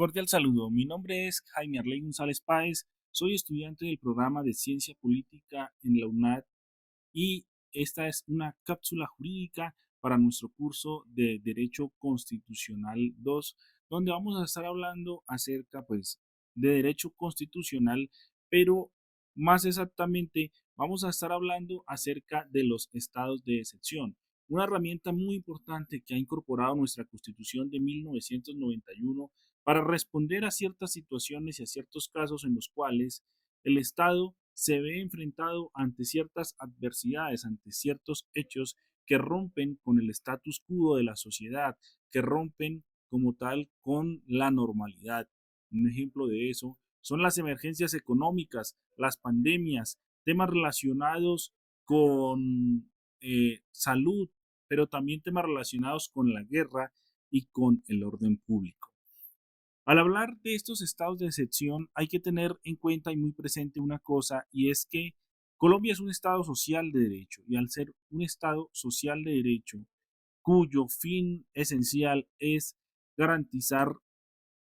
Cordial saludo, mi nombre es Jaime Arley González Páez, soy estudiante del programa de Ciencia Política en la UNAD y esta es una cápsula jurídica para nuestro curso de Derecho Constitucional 2, donde vamos a estar hablando acerca de derecho constitucional, pero más exactamente vamos a estar hablando acerca de los estados de excepción, una herramienta muy importante que ha incorporado nuestra Constitución de 1991 para responder a ciertas situaciones y a ciertos casos en los cuales el Estado se ve enfrentado ante ciertas adversidades, ante ciertos hechos que rompen con el status quo de la sociedad, que rompen como tal con la normalidad. Un ejemplo de eso son las emergencias económicas, las pandemias, temas relacionados con salud, pero también temas relacionados con la guerra y con el orden público. Al hablar de estos estados de excepción, hay que tener en cuenta y muy presente una cosa, y es que Colombia es un estado social de derecho, y al ser un estado social de derecho, cuyo fin esencial es garantizar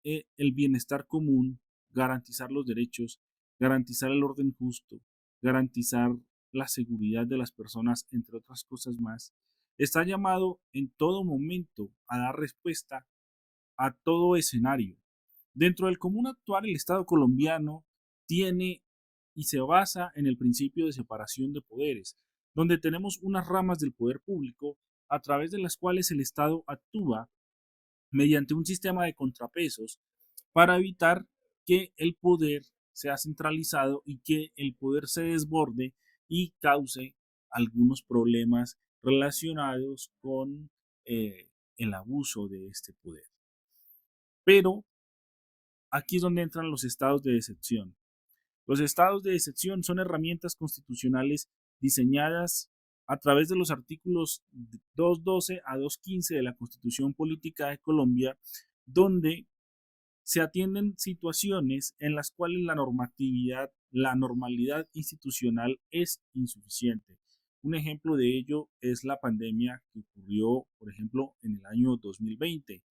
el bienestar común, garantizar los derechos, garantizar el orden justo, garantizar la seguridad de las personas, entre otras cosas más, está llamado en todo momento a dar respuesta a todo escenario. Dentro del común actual, el Estado colombiano tiene y se basa en el principio de separación de poderes, donde tenemos unas ramas del poder público a través de las cuales el Estado actúa mediante un sistema de contrapesos para evitar que el poder sea centralizado y que el poder se desborde y cause algunos problemas relacionados con el abuso de este poder. Pero aquí es donde entran los estados de excepción. Los estados de excepción son herramientas constitucionales diseñadas a través de los artículos 212 a 215 de la Constitución Política de Colombia, donde se atienden situaciones en las cuales la normalidad institucional es insuficiente. Un ejemplo de ello es la pandemia que ocurrió, por ejemplo, en el año 2020.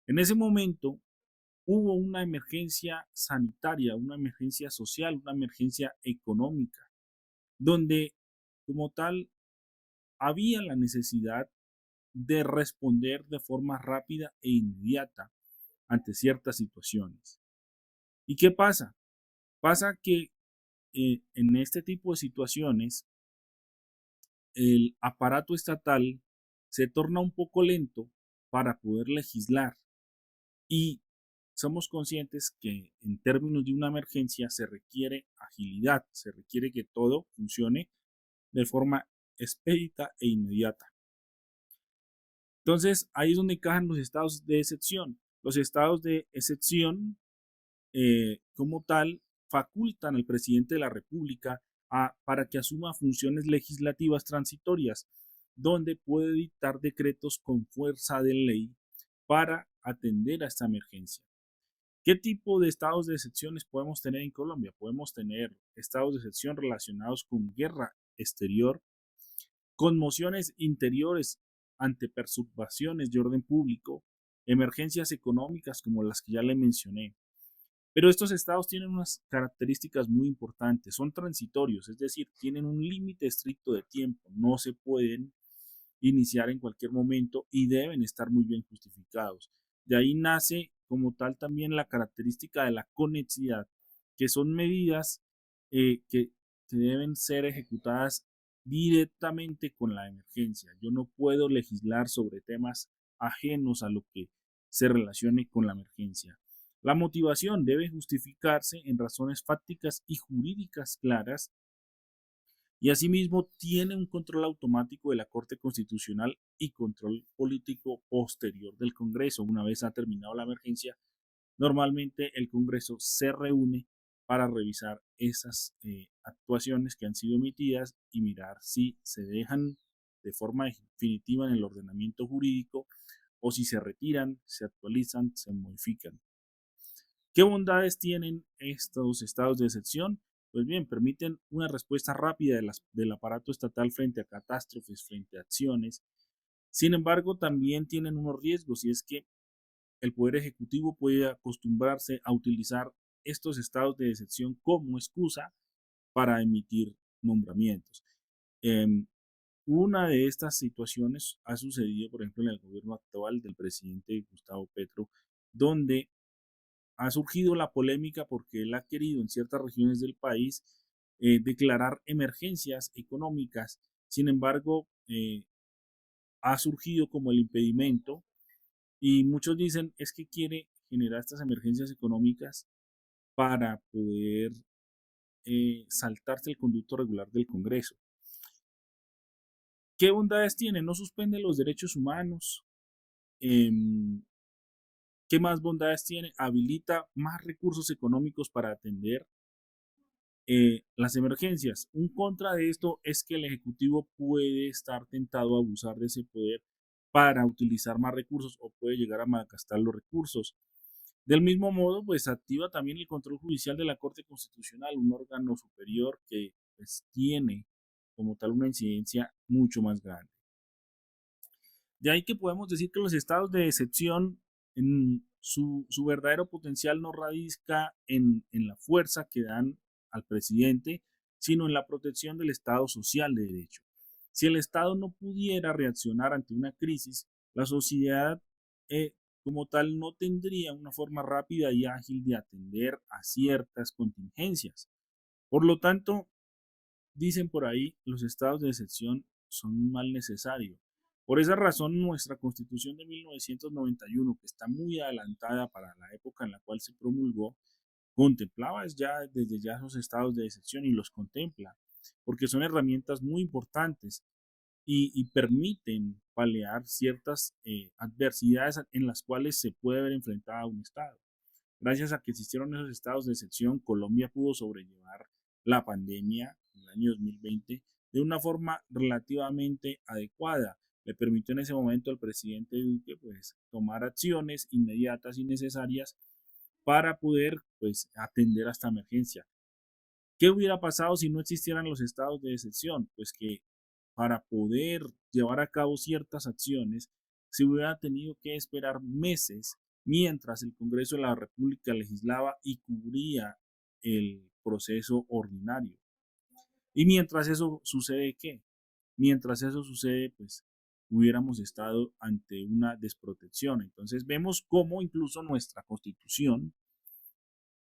En ese momento, hubo una emergencia sanitaria, una emergencia social, una emergencia económica, donde como tal había la necesidad de responder de forma rápida e inmediata ante ciertas situaciones. ¿Y qué pasa? Pasa que en este tipo de situaciones el aparato estatal se torna un poco lento para poder legislar y somos conscientes que en términos de una emergencia se requiere agilidad, se requiere que todo funcione de forma expedita e inmediata. Entonces, ahí es donde encajan los estados de excepción. Los estados de excepción, como tal, facultan al presidente de la República para que asuma funciones legislativas transitorias, donde puede dictar decretos con fuerza de ley para atender a esta emergencia. ¿Qué tipo de estados de excepciones podemos tener en Colombia? Podemos tener estados de excepción relacionados con guerra exterior, conmociones interiores ante perturbaciones de orden público, emergencias económicas como las que ya le mencioné. Pero estos estados tienen unas características muy importantes, son transitorios, es decir, tienen un límite estricto de tiempo, no se pueden iniciar en cualquier momento y deben estar muy bien justificados. De ahí nace como tal también la característica de la conexidad, que son medidas que deben ser ejecutadas directamente con la emergencia. Yo no puedo legislar sobre temas ajenos a lo que se relacione con la emergencia. La motivación debe justificarse en razones fácticas y jurídicas claras y asimismo tiene un control automático de la Corte Constitucional y control político posterior del Congreso. Una vez ha terminado la emergencia, normalmente el Congreso se reúne para revisar esas actuaciones que han sido emitidas y mirar si se dejan de forma definitiva en el ordenamiento jurídico o si se retiran, se actualizan, se modifican. ¿Qué bondades tienen estos estados de excepción? Pues bien, permiten una respuesta rápida del aparato estatal frente a catástrofes, frente a acciones. Sin embargo, también tienen unos riesgos y es que el Poder Ejecutivo puede acostumbrarse a utilizar estos estados de excepción como excusa para emitir nombramientos. Eh, una de estas situaciones ha sucedido, por ejemplo, en el gobierno actual del presidente Gustavo Petro, donde ha surgido la polémica porque él ha querido en ciertas regiones del país declarar emergencias económicas. Sin embargo, ha surgido como el impedimento y muchos dicen es que quiere generar estas emergencias económicas para poder saltarse el conducto regular del Congreso. ¿Qué bondades tiene? No suspende los derechos humanos. Eh, ¿Qué más bondades tiene? Habilita más recursos económicos para atender las emergencias. Un contra de esto es que el Ejecutivo puede estar tentado a abusar de ese poder para utilizar más recursos o puede llegar a malgastar los recursos. Del mismo modo, pues activa también el control judicial de la Corte Constitucional, un órgano superior que pues, tiene como tal una incidencia mucho más grande. De ahí que podemos decir que los estados de excepción, en su verdadero potencial no radica en la fuerza que dan al presidente, sino en la protección del Estado social de derecho. Si el Estado no pudiera reaccionar ante una crisis, la sociedad como tal no tendría una forma rápida y ágil de atender a ciertas contingencias. Por lo tanto, dicen por ahí, los estados de excepción son un mal necesario. Por esa razón, nuestra Constitución de 1991, que está muy adelantada para la época en la cual se promulgó, contemplaba ya desde ya esos estados de excepción y los contempla, porque son herramientas muy importantes y permiten paliar ciertas adversidades en las cuales se puede ver enfrentada a un Estado. Gracias a que existieron esos estados de excepción, Colombia pudo sobrellevar la pandemia en el año 2020 de una forma relativamente adecuada. Le permitió en ese momento al presidente Duque pues, tomar acciones inmediatas y necesarias para poder pues, atender a esta emergencia. ¿Qué hubiera pasado si no existieran los estados de excepción? Pues que para poder llevar a cabo ciertas acciones se hubiera tenido que esperar meses mientras el Congreso de la República legislaba y cubría el proceso ordinario. Y mientras eso sucede, ¿qué? Mientras eso sucede, pues hubiéramos estado ante una desprotección. Entonces vemos cómo incluso nuestra Constitución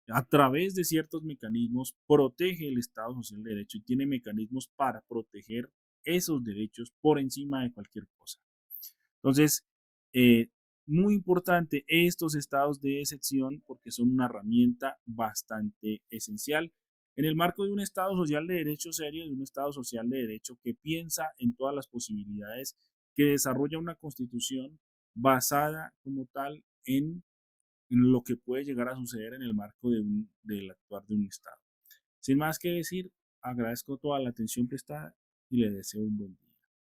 a través de ciertos mecanismos protege el Estado Social de Derecho y tiene mecanismos para proteger esos derechos por encima de cualquier cosa. Entonces, eh, muy importante estos estados de excepción porque son una herramienta bastante esencial en el marco de un Estado social de derecho serio, de un Estado social de derecho que piensa en todas las posibilidades, que desarrolla una constitución basada como tal en lo que puede llegar a suceder en el marco del actuar de un Estado. Sin más que decir, agradezco toda la atención prestada y le deseo un buen día.